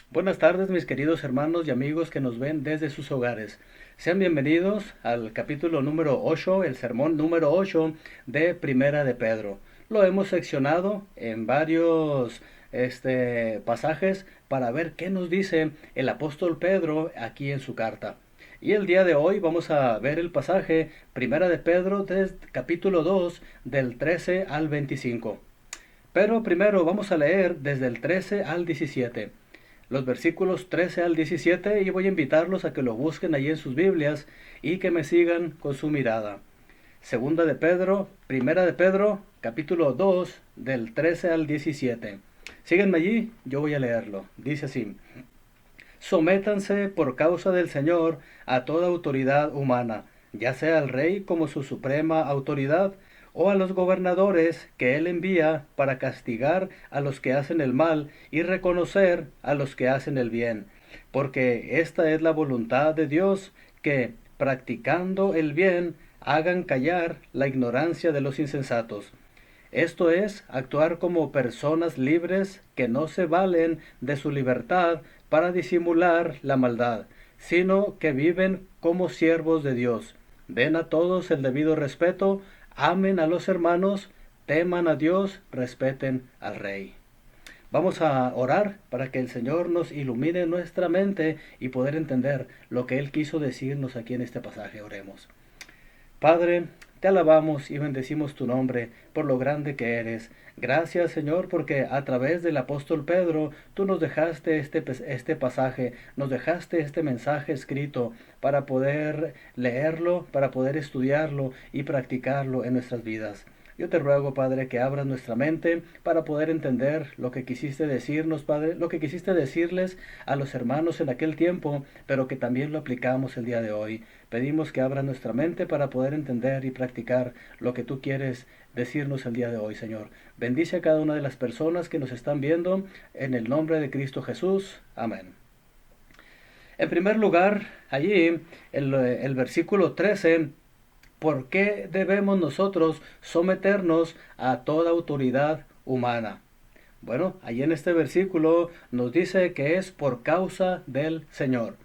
Buenas tardes, mis queridos hermanos y amigos que nos ven desde sus hogares. Sean bienvenidos al capítulo número 8, el sermón número 8 de Primera de Pedro. Lo hemos seccionado en varios pasajes para ver qué nos dice el apóstol Pedro aquí en su carta. Y el día de hoy vamos a ver el pasaje Primera de Pedro desde capítulo 2 del 13 al 25. Pero primero vamos a leer desde el 13 al 17 los versículos 13 al 17 y voy a invitarlos a que lo busquen allí en sus Biblias y que me sigan con su mirada. Segunda de Pedro, Primera de Pedro, capítulo 2, del 13 al 17. Síguenme allí, yo voy a leerlo. Dice así: Sométanse por causa del Señor a toda autoridad humana, ya sea al rey como su suprema autoridad, o a los gobernadores que él envía para castigar a los que hacen el mal y reconocer a los que hacen el bien. Porque esta es la voluntad de Dios, que, practicando el bien, hagan callar la ignorancia de los insensatos. Esto es, actuar como personas libres que no se valen de su libertad para disimular la maldad, sino que viven como siervos de Dios. Den a todos el debido respeto, amen a los hermanos, teman a Dios, respeten al Rey. Vamos a orar para que el Señor nos ilumine nuestra mente y poder entender lo que Él quiso decirnos aquí en este pasaje. Oremos. Padre, te alabamos y bendecimos tu nombre por lo grande que eres. Gracias, Señor, porque a través del apóstol Pedro tú nos dejaste este pasaje, nos dejaste este mensaje escrito para poder leerlo, para poder estudiarlo y practicarlo en nuestras vidas. Yo te ruego, Padre, que abras nuestra mente para poder entender lo que quisiste decirnos, Padre, lo que quisiste decirles a los hermanos en aquel tiempo, pero que también lo aplicamos el día de hoy. Pedimos que abra nuestra mente para poder entender y practicar lo que tú quieres decirnos el día de hoy, Señor. Bendice a cada una de las personas que nos están viendo en el nombre de Cristo Jesús. Amén. En primer lugar, allí el versículo 13: ¿por qué debemos nosotros someternos a toda autoridad humana? Bueno, allí en este versículo nos dice que es por causa del Señor.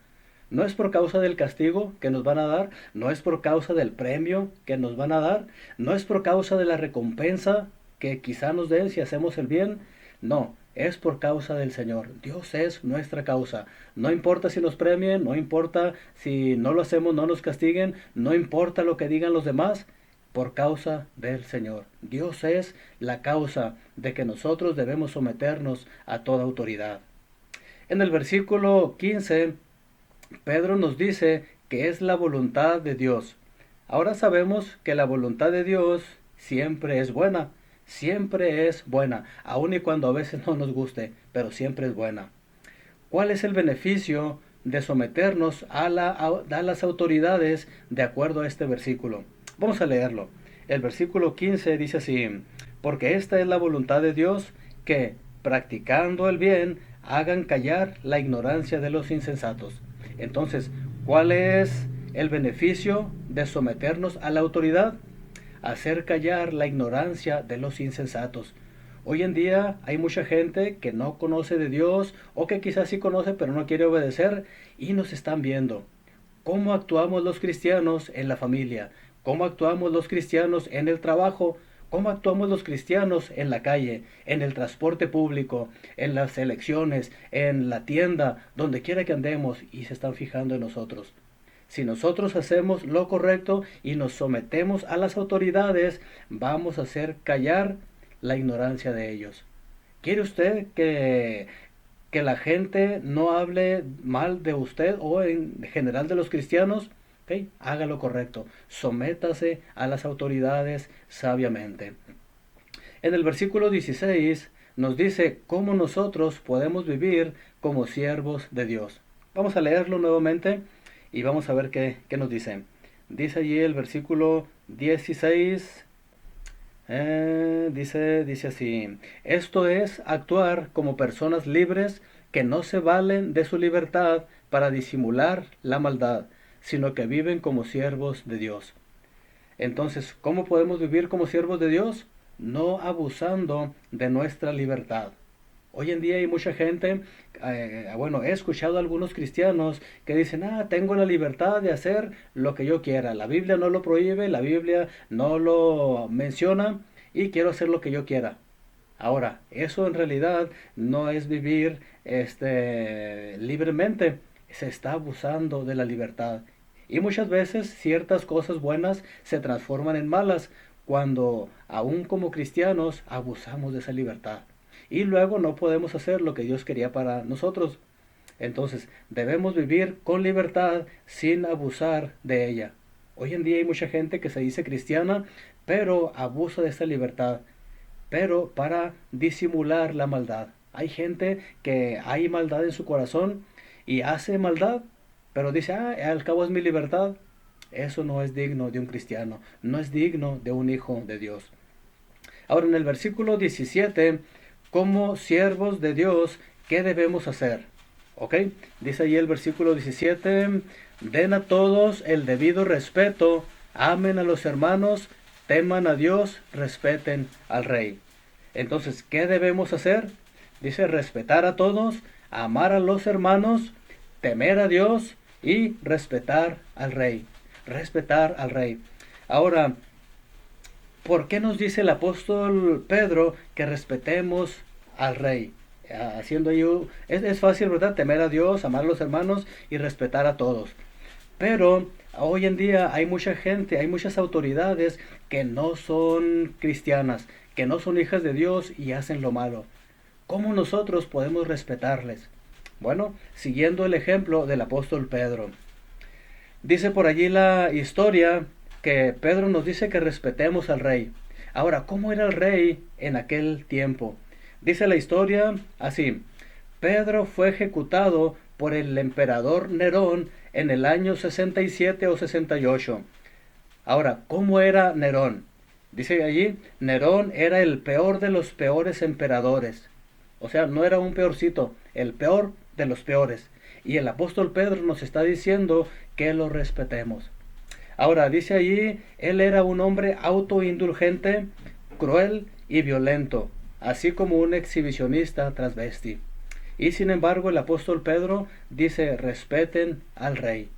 No es por causa del castigo que nos van a dar, no es por causa del premio que nos van a dar, no es por causa de la recompensa que quizá nos den si hacemos el bien, no, es por causa del Señor. Dios es nuestra causa. No importa si nos premien, no importa si no lo hacemos, no nos castiguen, no importa lo que digan los demás, por causa del Señor. Dios es la causa de que nosotros debemos someternos a toda autoridad. En el versículo 15, Pedro nos dice que es la voluntad de Dios. Ahora sabemos que la voluntad de Dios siempre es buena, aun y cuando a veces no nos guste, pero siempre es buena. ¿Cuál es el beneficio de someternos a las autoridades de acuerdo a este versículo? Vamos a leerlo. El versículo 15 dice así: porque esta es la voluntad de Dios, que, practicando el bien, hagan callar la ignorancia de los insensatos. Entonces, ¿cuál es el beneficio de someternos a la autoridad? Hacer callar la ignorancia de los insensatos. Hoy en día hay mucha gente que no conoce de Dios o que quizás sí conoce pero no quiere obedecer y nos están viendo. ¿Cómo actuamos los cristianos en la familia? ¿Cómo actuamos los cristianos en el trabajo? ¿Cómo actuamos los cristianos en la calle, en el transporte público, en las elecciones, en la tienda, donde quiera que andemos y se están fijando en nosotros? Si nosotros hacemos lo correcto y nos sometemos a las autoridades, vamos a hacer callar la ignorancia de ellos. ¿Quiere usted que la gente no hable mal de usted o en general de los cristianos? ¿Okay? Haga lo correcto. Sométase a las autoridades sabiamente. En el versículo 16 nos dice cómo nosotros podemos vivir como siervos de Dios. Vamos a leerlo nuevamente y vamos a ver qué nos dice. Dice allí el versículo 16. Dice así: esto es actuar como personas libres que no se valen de su libertad para disimular la maldad, sino que viven como siervos de Dios. Entonces, ¿cómo podemos vivir como siervos de Dios? No abusando de nuestra libertad. Hoy en día hay mucha gente, bueno, he escuchado a algunos cristianos que dicen, tengo la libertad de hacer lo que yo quiera. La Biblia no lo prohíbe, la Biblia no lo menciona y quiero hacer lo que yo quiera. Ahora, eso en realidad no es vivir libremente, se está abusando de la libertad. Y muchas veces ciertas cosas buenas se transforman en malas cuando aún como cristianos abusamos de esa libertad. Y luego no podemos hacer lo que Dios quería para nosotros. Entonces, debemos vivir con libertad sin abusar de ella. Hoy en día hay mucha gente que se dice cristiana, pero abusa de esta libertad, pero para disimular la maldad. Hay gente que hay maldad en su corazón y hace maldad, pero dice, al cabo es mi libertad. Eso no es digno de un cristiano, no es digno de un hijo de Dios. Ahora en el versículo 17, como siervos de Dios, ¿qué debemos hacer? ¿Ok? Dice ahí el versículo 17, den a todos el debido respeto, amen a los hermanos, teman a Dios, respeten al rey. Entonces, ¿qué debemos hacer? Dice respetar a todos, amar a los hermanos, temer a Dios y respetar al rey. Respetar al rey. Ahora, ¿por qué nos dice el apóstol Pedro que respetemos al rey? Haciendo ello, es fácil, ¿verdad? Temer a Dios, amar a los hermanos y respetar a todos. Pero hoy en día hay mucha gente, hay muchas autoridades que no son cristianas, que no son hijas de Dios y hacen lo malo. ¿Cómo nosotros podemos respetarles? Bueno, siguiendo el ejemplo del apóstol Pedro. Dice por allí la historia que Pedro nos dice que respetemos al rey. Ahora, ¿cómo era el rey en aquel tiempo? Dice la historia así: Pedro fue ejecutado por el emperador Nerón en el año 67 o 68. Ahora, ¿cómo era Nerón? Dice allí, Nerón era el peor de los peores emperadores. O sea, no era un peorcito, el peor de los peores. Y el apóstol Pedro nos está diciendo que lo respetemos. Ahora, dice allí, él era un hombre autoindulgente, cruel y violento, así como un exhibicionista transvesti. Y sin embargo, el apóstol Pedro dice, respeten al rey.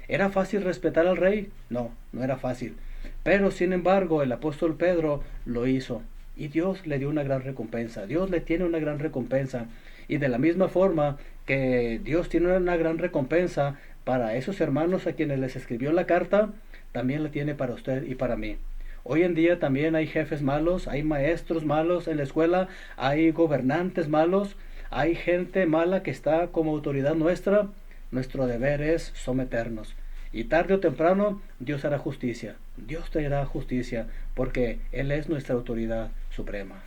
¿Era fácil respetar al rey? No, no era fácil. Pero sin embargo, el apóstol Pedro lo hizo. Y Dios le dio una gran recompensa. Dios le tiene una gran recompensa. Y de la misma forma que Dios tiene una gran recompensa para esos hermanos a quienes les escribió la carta, también la tiene para usted y para mí. Hoy en día también hay jefes malos, hay maestros malos en la escuela, hay gobernantes malos, hay gente mala que está como autoridad nuestra. Nuestro deber es someternos. Y tarde o temprano Dios hará justicia. Dios traerá justicia porque Él es nuestra autoridad suprema.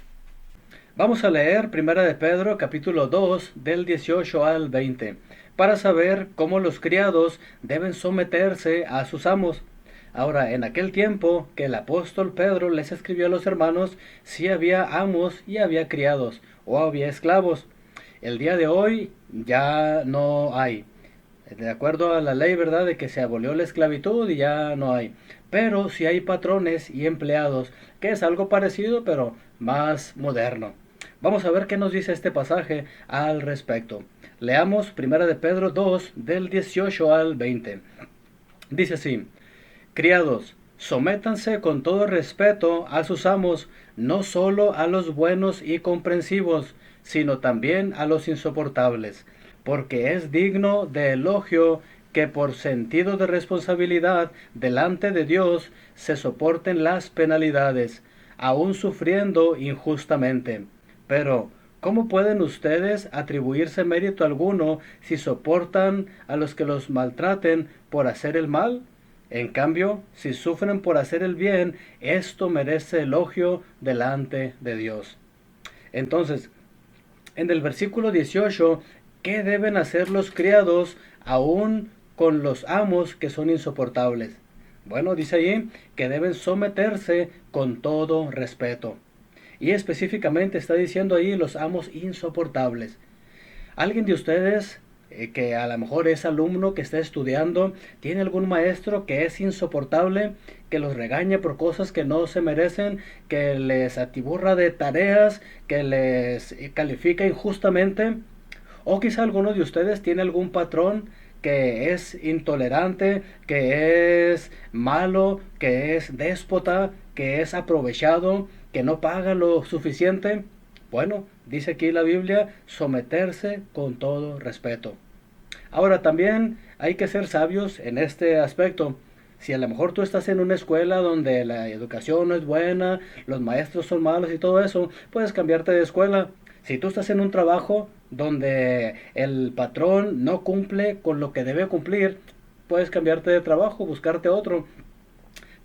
Vamos a leer 1 de Pedro capítulo 2 del 18 al 20 para saber cómo los criados deben someterse a sus amos. Ahora, en aquel tiempo que el apóstol Pedro les escribió a los hermanos, sí había amos y había criados o había esclavos. El día de hoy ya no hay. De acuerdo a la ley, ¿verdad?, de que se abolió la esclavitud y ya no hay. Pero sí hay patrones y empleados, que es algo parecido, pero más moderno. Vamos a ver qué nos dice este pasaje al respecto. Leamos 1 de Pedro 2, del 18 al 20. Dice así: Criados, sométanse con todo respeto a sus amos, no solo a los buenos y comprensivos, sino también a los insoportables, porque es digno de elogio que por sentido de responsabilidad delante de Dios se soporten las penalidades, aun sufriendo injustamente. Pero, ¿cómo pueden ustedes atribuirse mérito alguno si soportan a los que los maltraten por hacer el mal? En cambio, si sufren por hacer el bien, esto merece elogio delante de Dios. Entonces, en el versículo 18, ¿qué deben hacer los criados aún con los amos que son insoportables? Bueno, dice ahí que deben someterse con todo respeto. Y específicamente está diciendo ahí los amos insoportables. ¿Alguien de ustedes que a lo mejor es alumno, que está estudiando, tiene algún maestro que es insoportable, que los regaña por cosas que no se merecen, que les atiburra de tareas, que les califica injustamente. O quizá alguno de ustedes tiene algún patrón que es intolerante, que es malo, que es déspota, que es aprovechado, que no paga lo suficiente. Bueno, dice aquí la Biblia, someterse con todo respeto. Ahora también hay que ser sabios en este aspecto. Si a lo mejor tú estás en una escuela donde la educación no es buena, los maestros son malos y todo eso, puedes cambiarte de escuela. Si tú estás en un trabajo donde el patrón no cumple con lo que debe cumplir, puedes cambiarte de trabajo, buscarte otro.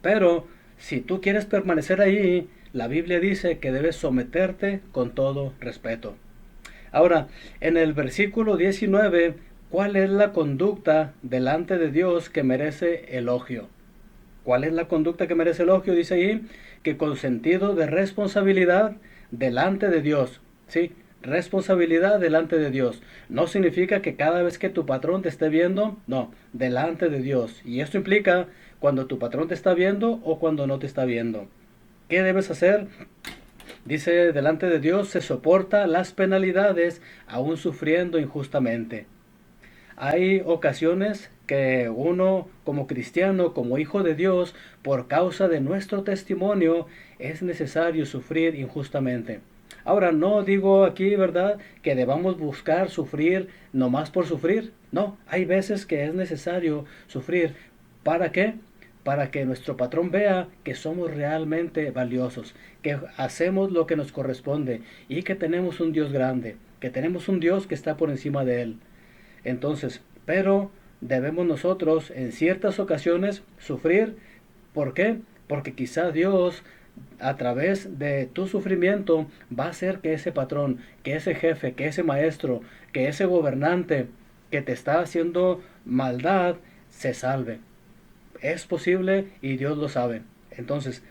Pero si tú quieres permanecer ahí, la Biblia dice que debes someterte con todo respeto. Ahora, en el versículo 19, ¿cuál es la conducta delante de Dios que merece elogio? ¿Cuál es la conducta que merece elogio? Dice ahí que con sentido de responsabilidad delante de Dios. Sí, responsabilidad delante de Dios. No significa que cada vez que tu patrón te esté viendo, no, delante de Dios. Y esto implica cuando tu patrón te está viendo o cuando no te está viendo. ¿Qué debes hacer? Dice, delante de Dios se soporta las penalidades aún sufriendo injustamente. Hay ocasiones que uno como cristiano, como hijo de Dios, por causa de nuestro testimonio, es necesario sufrir injustamente. Ahora, no digo aquí, ¿verdad?, que debamos buscar sufrir nomás por sufrir. No, hay veces que es necesario sufrir. ¿Para qué? Para que nuestro patrón vea que somos realmente valiosos, que hacemos lo que nos corresponde y que tenemos un Dios grande, que tenemos un Dios que está por encima de él. Entonces, pero debemos nosotros en ciertas ocasiones sufrir. ¿Por qué? Porque quizá Dios a través de tu sufrimiento va a hacer que ese patrón, que ese jefe, que ese maestro, que ese gobernante que te está haciendo maldad se salve. Es posible y Dios lo sabe. Entonces,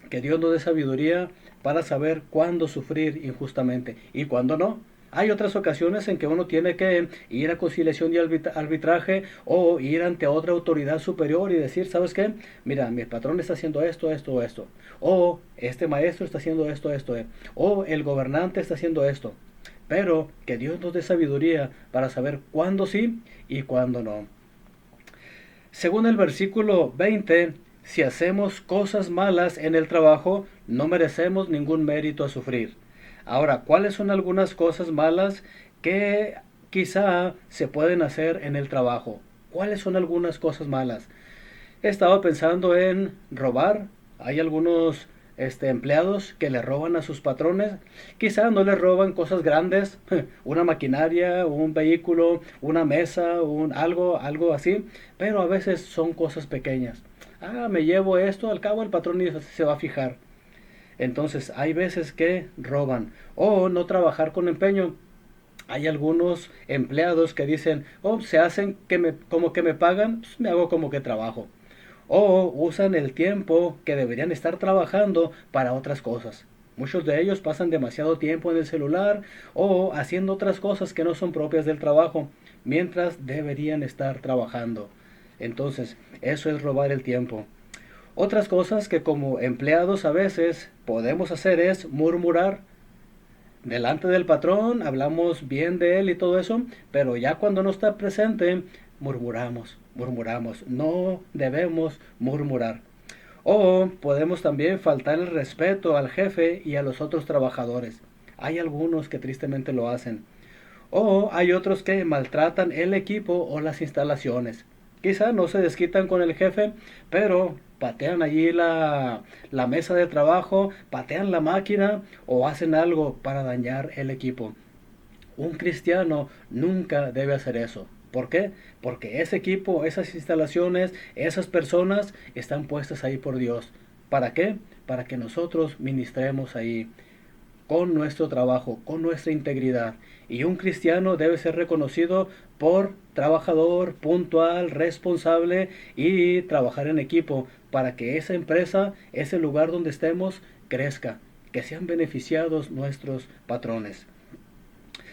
que Dios nos dé sabiduría para saber cuándo sufrir injustamente y cuándo no. Hay otras ocasiones en que uno tiene que ir a conciliación y arbitraje o ir ante otra autoridad superior y decir, ¿sabes qué? Mira, mi patrón está haciendo esto, esto, esto. O este maestro está haciendo esto, esto. O el gobernante está haciendo esto. Pero que Dios nos dé sabiduría para saber cuándo sí y cuándo no. Según el versículo 20, si hacemos cosas malas en el trabajo, no merecemos ningún mérito a sufrir. Ahora, ¿cuáles son algunas cosas malas que quizá se pueden hacer en el trabajo? ¿Cuáles son algunas cosas malas? He estado pensando en robar. Hay algunos empleados que le roban a sus patrones. Quizá no les roban cosas grandes, una maquinaria, un vehículo, una mesa, algo así, pero a veces son cosas pequeñas. Ah, me llevo esto, al cabo el patrón ni se va a fijar. Entonces hay veces que roban o no trabajar con empeño. Hay algunos empleados que dicen, oh, se hacen como que me pagan, pues me hago como que trabajo. O usan el tiempo que deberían estar trabajando para otras cosas. Muchos de ellos pasan demasiado tiempo en el celular o haciendo otras cosas que no son propias del trabajo, mientras deberían estar trabajando. Entonces, eso es robar el tiempo. Otras cosas que como empleados a veces podemos hacer es murmurar. Delante del patrón hablamos bien de él y todo eso, pero ya cuando no está presente, murmuramos. No debemos murmurar. O podemos también faltar el respeto al jefe y a los otros trabajadores. Hay algunos que tristemente lo hacen. O hay otros que maltratan el equipo o las instalaciones. Quizá no se desquitan con el jefe, pero patean allí la mesa de trabajo, patean la máquina o hacen algo para dañar el equipo. Un cristiano nunca debe hacer eso. ¿Por qué? Porque ese equipo, esas instalaciones, esas personas están puestas ahí por Dios. ¿Para qué? Para que nosotros ministremos ahí con nuestro trabajo, con nuestra integridad. Y un cristiano debe ser reconocido por trabajador, puntual, responsable y trabajar en equipo para que esa empresa, ese lugar donde estemos, crezca, que sean beneficiados nuestros patrones.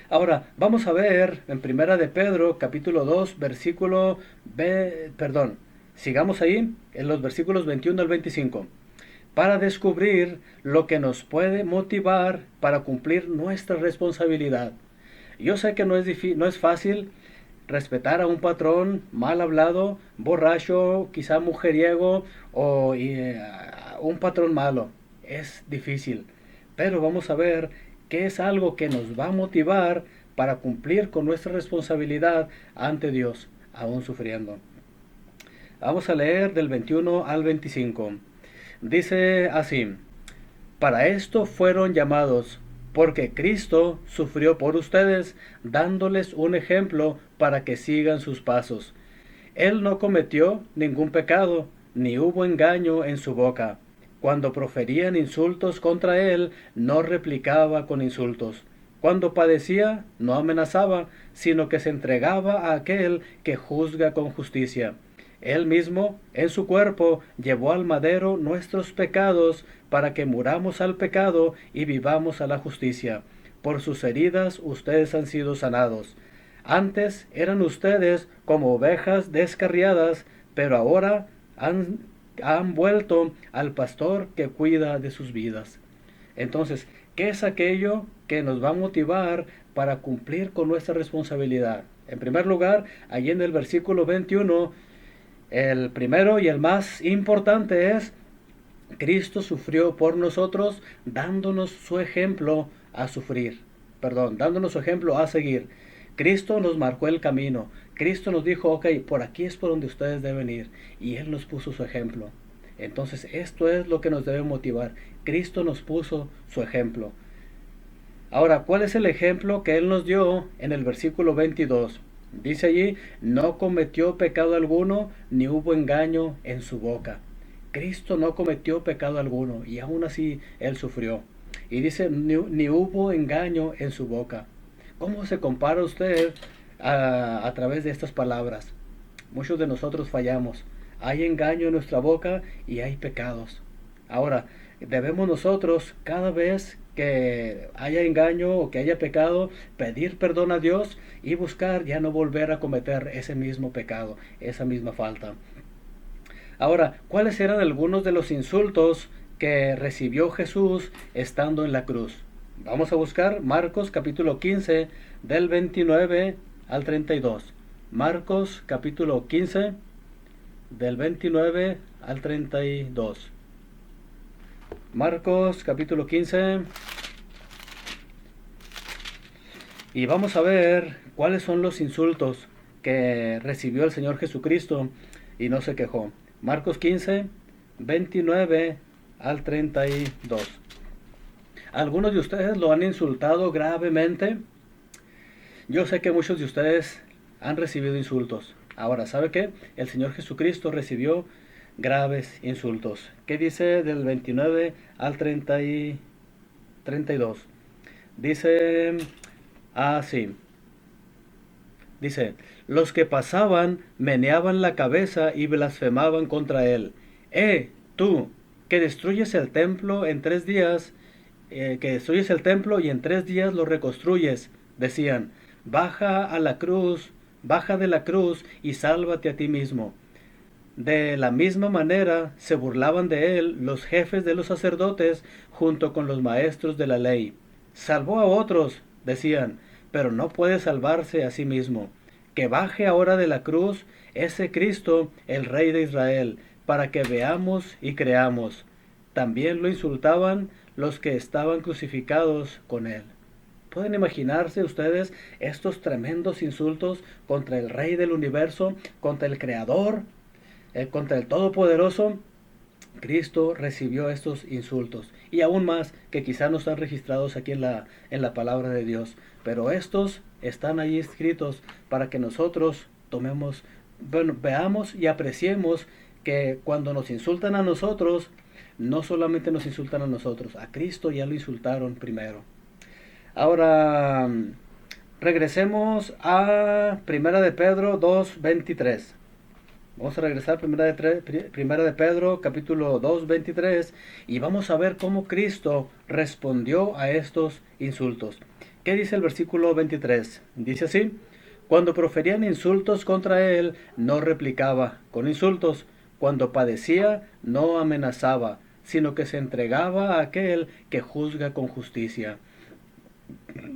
Ahora, vamos a ver en Primera de Pedro, capítulo 2, Sigamos ahí en los versículos 21 al 25. Para descubrir lo que nos puede motivar para cumplir nuestra responsabilidad. Yo sé que no es fácil respetar a un patrón mal hablado, borracho, quizá mujeriego o un patrón malo. Es difícil, pero vamos a ver qué es algo que nos va a motivar para cumplir con nuestra responsabilidad ante Dios, aún sufriendo. Vamos a leer del 21 al 25. Dice así: para esto fueron llamados, porque Cristo sufrió por ustedes, dándoles un ejemplo para que sigan sus pasos. Él no cometió ningún pecado, ni hubo engaño en su boca. Cuando proferían insultos contra él, no replicaba con insultos. Cuando padecía, no amenazaba, sino que se entregaba a aquel que juzga con justicia. Él mismo, en su cuerpo, llevó al madero nuestros pecados, para que muramos al pecado y vivamos a la justicia. Por sus heridas ustedes han sido sanados. Antes eran ustedes como ovejas descarriadas, pero ahora han vuelto al pastor que cuida de sus vidas. Entonces, ¿qué es aquello que nos va a motivar para cumplir con nuestra responsabilidad? En primer lugar, allí en el versículo 21, el primero y el más importante es: Cristo sufrió por nosotros, dándonos su ejemplo a sufrir. Perdón, dándonos su ejemplo a seguir. Cristo nos marcó el camino. Cristo nos dijo, ok, por aquí es por donde ustedes deben ir. Y Él nos puso su ejemplo. Entonces, esto es lo que nos debe motivar. Cristo nos puso su ejemplo. Ahora, ¿cuál es el ejemplo que Él nos dio en el versículo 22? Dice allí: no cometió pecado alguno, ni hubo engaño en su boca. Cristo no cometió pecado alguno, y aún así Él sufrió. Y dice, ni hubo engaño en su boca. ¿Cómo se compara usted a través de estas palabras? Muchos de nosotros fallamos. Hay engaño en nuestra boca y hay pecados. Ahora, debemos nosotros, cada vez que haya engaño o que haya pecado, pedir perdón a Dios y buscar ya no volver a cometer ese mismo pecado, esa misma falta. Ahora, ¿cuáles eran algunos de los insultos que recibió Jesús estando en la cruz? Vamos a buscar Marcos capítulo 15 del 29 al 32. Marcos capítulo 15 del 29 al 32. Marcos capítulo 15. Y vamos a ver cuáles son los insultos que recibió el Señor Jesucristo y no se quejó. Marcos 15, 29 al 32. Algunos de ustedes lo han insultado gravemente. Yo sé que muchos de ustedes han recibido insultos. Ahora, ¿sabe qué? El Señor Jesucristo recibió graves insultos. ¿Qué dice del 29 al 32? Dice así. Dice: los que pasaban meneaban la cabeza y blasfemaban contra él. Tú, que destruyes el templo en 3 días, que destruyes el templo y en 3 días lo reconstruyes, decían, baja de la cruz y sálvate a ti mismo. De la misma manera se burlaban de él los jefes de los sacerdotes junto con los maestros de la ley. Salvó a otros, decían, pero no puede salvarse a sí mismo. Que baje ahora de la cruz ese Cristo, el Rey de Israel, para que veamos y creamos. También lo insultaban los que estaban crucificados con él. ¿Pueden imaginarse ustedes estos tremendos insultos contra el Rey del universo, contra el Creador, contra el Todopoderoso? Cristo recibió estos insultos y aún más que quizá no están registrados aquí en la palabra de Dios, pero estos están ahí escritos para que nosotros veamos y apreciemos que cuando nos insultan a nosotros, no solamente nos insultan a nosotros, a Cristo ya lo insultaron primero. Ahora, regresemos a Primera de Pedro 2:23. Vamos a regresar a Primera de Pedro, capítulo 2:23, y vamos a ver cómo Cristo respondió a estos insultos. ¿Qué dice el versículo 23? Dice así: Cuando proferían insultos contra él, no replicaba con insultos. Cuando padecía, no amenazaba, sino que se entregaba a aquel que juzga con justicia.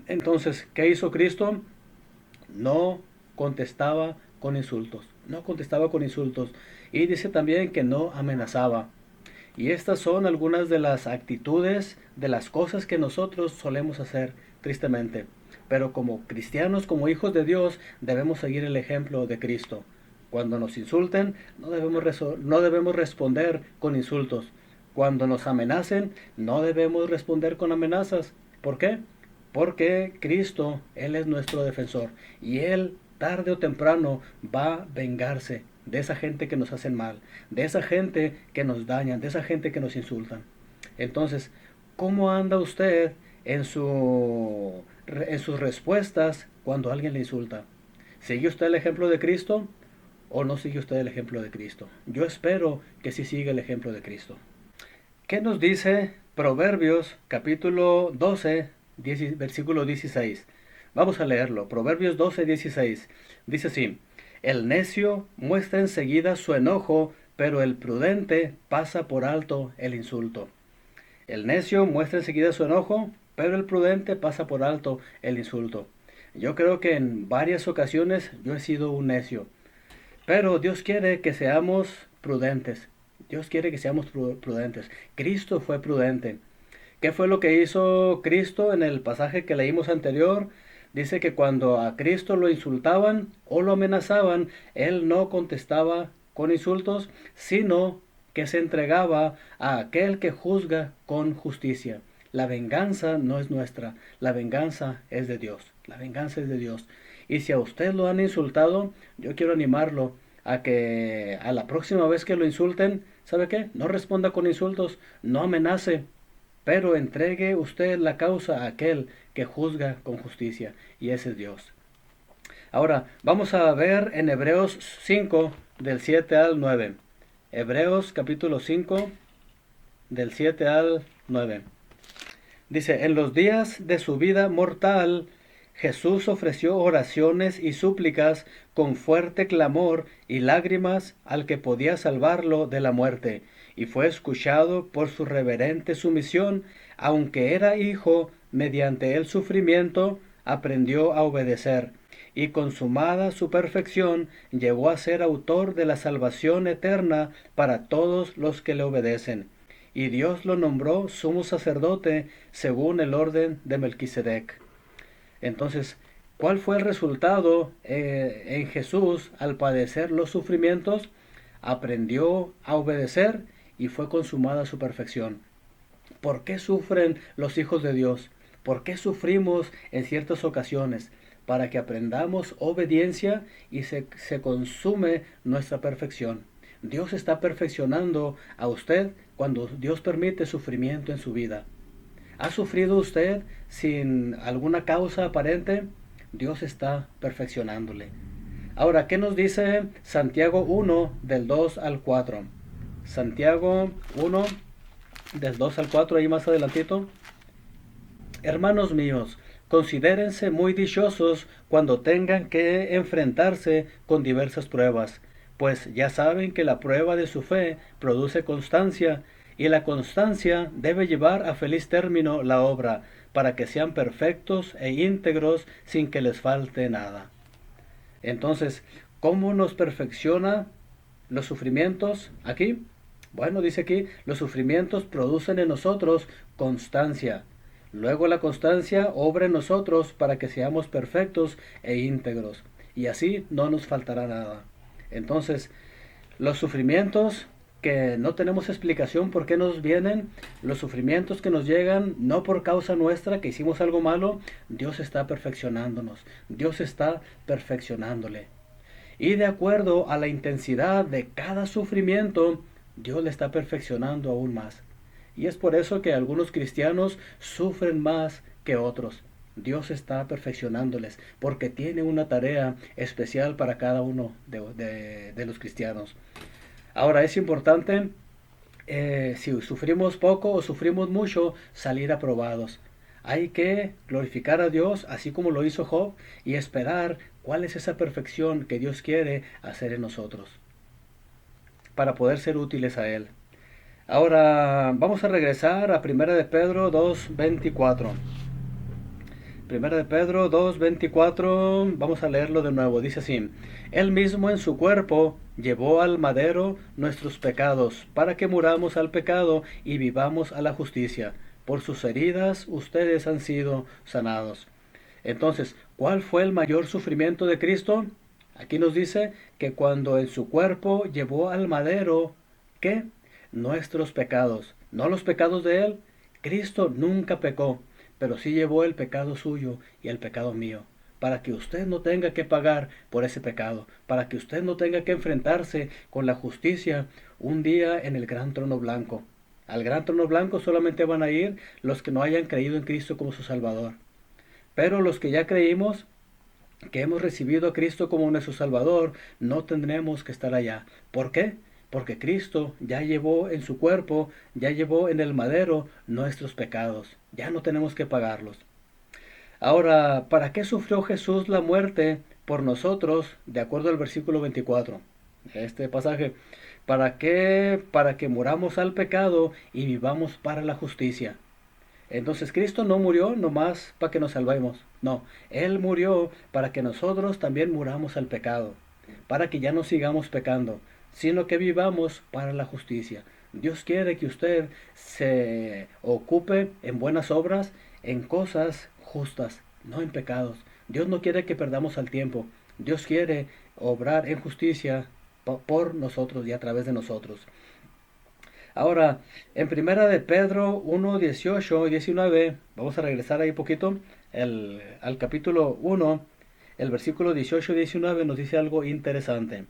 Entonces, ¿qué hizo Cristo? No contestaba con insultos. No contestaba con insultos. Y dice también que no amenazaba. Y estas son algunas de las actitudes, de las cosas que nosotros solemos hacer, tristemente. Pero como cristianos, como hijos de Dios, debemos seguir el ejemplo de Cristo. Cuando nos insulten, no debemos responder con insultos. Cuando nos amenacen, no debemos responder con amenazas. ¿Por qué? Porque Cristo, Él es nuestro defensor. Y Él, tarde o temprano, va a vengarse de esa gente que nos hacen mal, de esa gente que nos dañan, de esa gente que nos insultan. Entonces, ¿cómo anda usted en sus respuestas cuando alguien le insulta? ¿Sigue usted el ejemplo de Cristo o no sigue usted el ejemplo de Cristo? Yo espero que sí siga el ejemplo de Cristo. ¿Qué nos dice Proverbios capítulo 12, versículo 16? Vamos a leerlo. Proverbios 12, 16. Dice así: el necio muestra enseguida su enojo, pero el prudente pasa por alto el insulto. El necio muestra enseguida su enojo, pero el prudente pasa por alto el insulto. Yo creo que en varias ocasiones yo he sido un necio, pero Dios quiere que seamos prudentes. Dios quiere que seamos prudentes. Cristo fue prudente. ¿Qué fue lo que hizo Cristo en el pasaje que leímos anterior? Dice que cuando a Cristo lo insultaban o lo amenazaban, Él no contestaba con insultos, sino que se entregaba a aquel que juzga con justicia. La venganza no es nuestra, la venganza es de Dios. La venganza es de Dios. Y si a usted lo han insultado, yo quiero animarlo a que a la próxima vez que lo insulten, ¿sabe qué? No responda con insultos, no amenace, pero entregue usted la causa a aquel que juzga con justicia, y ese es Dios. Ahora, vamos a ver en Hebreos 5, del 7 al 9. Hebreos capítulo 5, del 7 al 9. Dice: en los días de su vida mortal, Jesús ofreció oraciones y súplicas con fuerte clamor y lágrimas al que podía salvarlo de la muerte, y fue escuchado por su reverente sumisión. Aunque era hijo, mediante el sufrimiento aprendió a obedecer, y consumada su perfección, llegó a ser autor de la salvación eterna para todos los que le obedecen. Y Dios lo nombró sumo sacerdote según el orden de Melquisedec. Entonces, ¿cuál fue el resultado en Jesús al padecer los sufrimientos? Aprendió a obedecer y fue consumada su perfección. ¿Por qué sufren los hijos de Dios? ¿Por qué sufrimos en ciertas ocasiones? Para que aprendamos obediencia y se consume nuestra perfección. Dios está perfeccionando a usted cuando Dios permite sufrimiento en su vida. ¿Ha sufrido usted sin alguna causa aparente? Dios está perfeccionándole. Ahora, ¿qué nos dice Santiago 1, del 2 al 4? Santiago 1, del 2 al 4, ahí más adelantito. Hermanos míos, considérense muy dichosos cuando tengan que enfrentarse con diversas pruebas, pues ya saben que la prueba de su fe produce constancia, y la constancia debe llevar a feliz término la obra, para que sean perfectos e íntegros sin que les falte nada. Entonces, ¿cómo nos perfecciona los sufrimientos aquí? Bueno, dice aquí, los sufrimientos producen en nosotros constancia. Luego la constancia obra en nosotros para que seamos perfectos e íntegros, y así no nos faltará nada. Entonces, los sufrimientos que no tenemos explicación por qué nos vienen, los sufrimientos que nos llegan no por causa nuestra, que hicimos algo malo, Dios está perfeccionándonos, Dios está perfeccionándole. Y de acuerdo a la intensidad de cada sufrimiento, Dios le está perfeccionando aún más. Y es por eso que algunos cristianos sufren más que otros. Dios está perfeccionándoles porque tiene una tarea especial para cada uno de los cristianos. Ahora es importante, si sufrimos poco o sufrimos mucho, salir aprobados. Hay que glorificar a Dios así como lo hizo Job y esperar ¿Cuál es esa perfección que Dios quiere hacer en nosotros para poder ser útiles a Él? Ahora vamos a regresar a Primera de Pedro 2:24. Primera de Pedro 2:24, vamos a leerlo de nuevo. Dice así: Él mismo en su cuerpo llevó al madero nuestros pecados, para que muramos al pecado y vivamos a la justicia. Por sus heridas ustedes han sido sanados. Entonces, ¿cuál fue el mayor sufrimiento de Cristo? Aquí nos dice que cuando en su cuerpo llevó al madero, ¿qué? Nuestros pecados, no los pecados de Él. Cristo nunca pecó, pero sí llevó el pecado suyo y el pecado mío, para que usted no tenga que pagar por ese pecado, para que usted no tenga que enfrentarse con la justicia un día en el gran trono blanco. Al gran trono blanco solamente van a ir los que no hayan creído en Cristo como su Salvador. Pero los que ya creímos, que hemos recibido a Cristo como nuestro Salvador, no tendremos que estar allá. ¿Por qué? Porque Cristo ya llevó en su cuerpo, ya llevó en el madero nuestros pecados. Ya no tenemos que pagarlos. Ahora, ¿para qué sufrió Jesús la muerte por nosotros? De acuerdo al versículo 24. Este pasaje. ¿Para qué? Para que muramos al pecado y vivamos para la justicia. Entonces Cristo no murió nomás para que nos salvemos. No, Él murió para que nosotros también muramos al pecado, para que ya no sigamos pecando, sino que vivamos para la justicia. Dios quiere que usted se ocupe en buenas obras, en cosas justas, no en pecados. Dios no quiere que perdamos el tiempo. Dios quiere obrar en justicia por nosotros y a través de nosotros. Ahora, en primera de Pedro 1, 18 y 19, vamos a regresar ahí poquito, al capítulo 1, el versículo 18 y 19 nos dice algo interesante.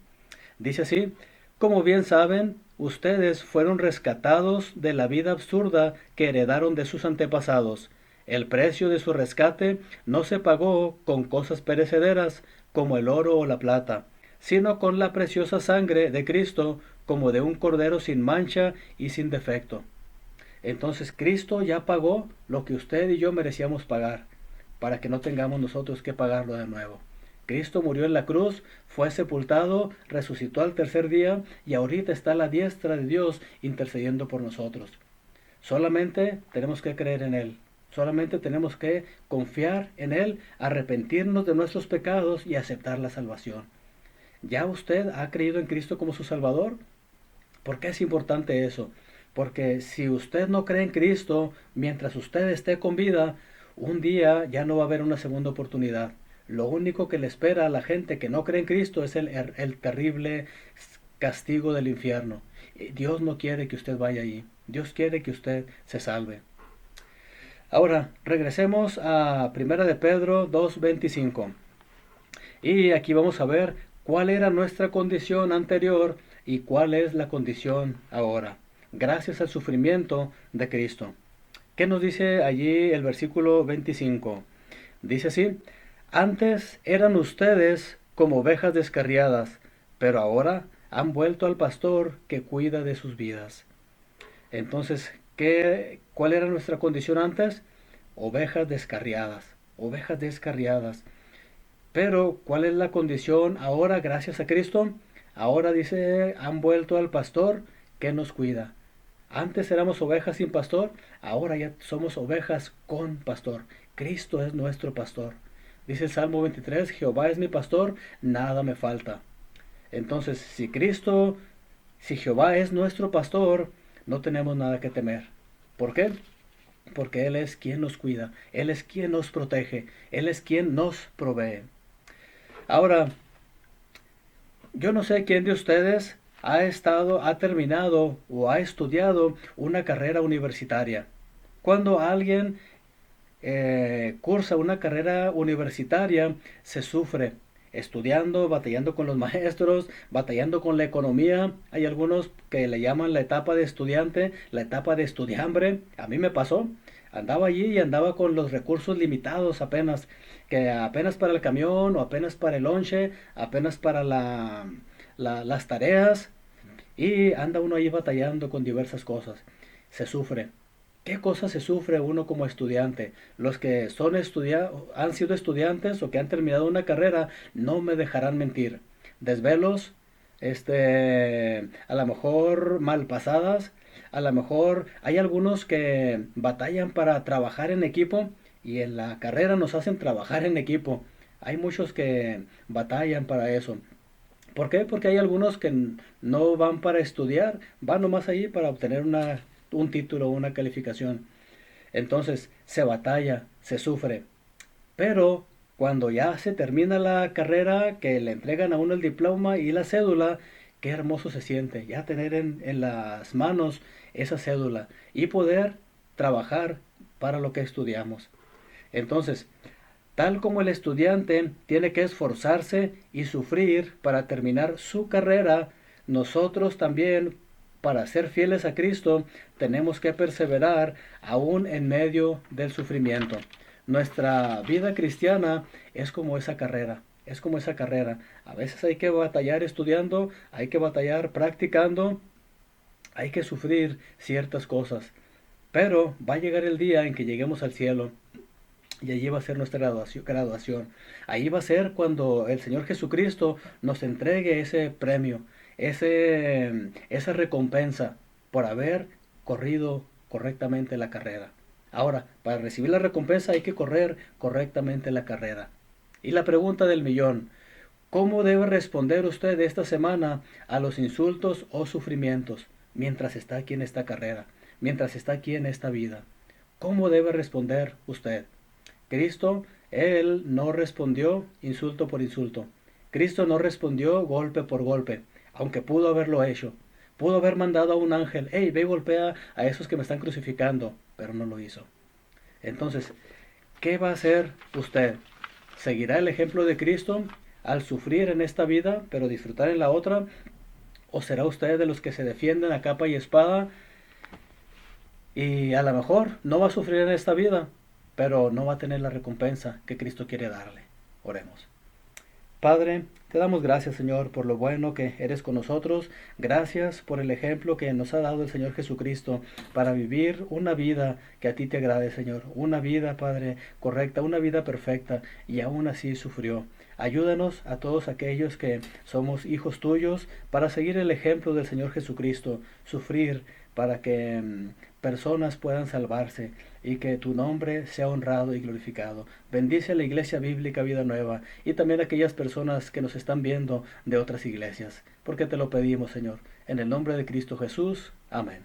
Dice así: como bien saben, ustedes fueron rescatados de la vida absurda que heredaron de sus antepasados. El precio de su rescate no se pagó con cosas perecederas como el oro o la plata, sino con la preciosa sangre de Cristo, como de un cordero sin mancha y sin defecto. Entonces Cristo ya pagó lo que usted y yo merecíamos pagar, para que no tengamos nosotros que pagarlo de nuevo. Cristo murió en la cruz, fue sepultado, resucitó al tercer día y ahorita está a la diestra de Dios intercediendo por nosotros. Solamente tenemos que creer en Él. Solamente tenemos que confiar en Él, arrepentirnos de nuestros pecados y aceptar la salvación. ¿Ya usted ha creído en Cristo como su Salvador? ¿Por qué es importante eso? Porque si usted no cree en Cristo, mientras usted esté con vida, un día ya no va a haber una segunda oportunidad. Lo único que le espera a la gente que no cree en Cristo es el terrible castigo del infierno. Dios no quiere que usted vaya allí. Dios quiere que usted se salve. Ahora, regresemos a 1 de Pedro 2:25. Y aquí vamos a ver cuál era nuestra condición anterior y cuál es la condición ahora, gracias al sufrimiento de Cristo. ¿Qué nos dice allí el versículo 25? Dice así: antes eran ustedes como ovejas descarriadas, pero ahora han vuelto al pastor que cuida de sus vidas. Entonces, ¿cuál era nuestra condición antes? Ovejas descarriadas, ovejas descarriadas. Pero, ¿cuál es la condición ahora gracias a Cristo? Ahora dice, han vuelto al pastor que nos cuida. Antes éramos ovejas sin pastor, ahora ya somos ovejas con pastor. Cristo es nuestro pastor. Dice el Salmo 23, Jehová es mi pastor, nada me falta. Entonces, si Jehová es nuestro pastor, no tenemos nada que temer. ¿Por qué? Porque Él es quien nos cuida, Él es quien nos protege, Él es quien nos provee. Ahora, yo no sé quién de ustedes ha terminado o ha estudiado una carrera universitaria. Cuando alguien cursa una carrera universitaria, se sufre estudiando, batallando con los maestros, batallando con la economía. Hay algunos que le llaman la etapa de estudiante, la etapa de estudiambre. A mí me pasó. Andaba allí y andaba con los recursos limitados apenas, que apenas para el camión o apenas para el lonche, apenas para las tareas, y anda uno ahí batallando con diversas cosas. Se sufre. ¿Qué cosa se sufre uno como estudiante? Los que han sido estudiantes o que han terminado una carrera no me dejarán mentir. Desvelos, a lo mejor malpasadas, a lo mejor hay algunos que batallan para trabajar en equipo y en la carrera nos hacen trabajar en equipo. Hay muchos que batallan para eso. ¿Por qué? Porque hay algunos que no van para estudiar, van nomás ahí para obtener un título o una calificación. Entonces se batalla, se sufre. Pero cuando ya se termina la carrera, que le entregan a uno el diploma y la cédula, qué hermoso se siente ya tener en las manos esa cédula y poder trabajar para lo que estudiamos. Entonces, tal como el estudiante tiene que esforzarse y sufrir para terminar su carrera, nosotros también, para ser fieles a Cristo, tenemos que perseverar aún en medio del sufrimiento. Nuestra vida cristiana es como esa carrera, es como esa carrera. A veces hay que batallar estudiando, hay que batallar practicando, hay que sufrir ciertas cosas. Pero va a llegar el día en que lleguemos al cielo y allí va a ser nuestra graduación. Ahí va a ser cuando el Señor Jesucristo nos entregue ese premio, esa recompensa por haber corrido correctamente la carrera. Ahora, para recibir la recompensa hay que correr correctamente la carrera. Y la pregunta del millón: ¿cómo debe responder usted esta semana a los insultos o sufrimientos mientras está aquí en esta carrera, mientras está aquí en esta vida? ¿Cómo debe responder usted? Cristo, Él no respondió insulto por insulto. Cristo no respondió golpe por golpe, aunque pudo haberlo hecho. Pudo haber mandado a un ángel: hey, ve y golpea a esos que me están crucificando, pero no lo hizo. Entonces, ¿qué va a hacer usted? ¿Seguirá el ejemplo de Cristo al sufrir en esta vida, pero disfrutar en la otra? ¿O será usted de los que se defienden a capa y espada y a lo mejor no va a sufrir en esta vida, pero no va a tener la recompensa que Cristo quiere darle? Oremos. Padre, te damos gracias, Señor, por lo bueno que eres con nosotros. Gracias por el ejemplo que nos ha dado el Señor Jesucristo para vivir una vida que a ti te agrade, Señor. Una vida, Padre, correcta, una vida perfecta, y aún así sufrió. Ayúdanos a todos aquellos que somos hijos tuyos para seguir el ejemplo del Señor Jesucristo, sufrir para que personas puedan salvarse y que tu nombre sea honrado y glorificado. Bendice a la Iglesia Bíblica Vida Nueva y también a aquellas personas que nos están viendo de otras iglesias, porque te lo pedimos, Señor, en el nombre de Cristo Jesús. Amén.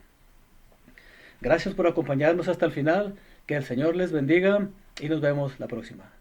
Gracias por acompañarnos hasta el final. Que el Señor les bendiga y nos vemos la próxima.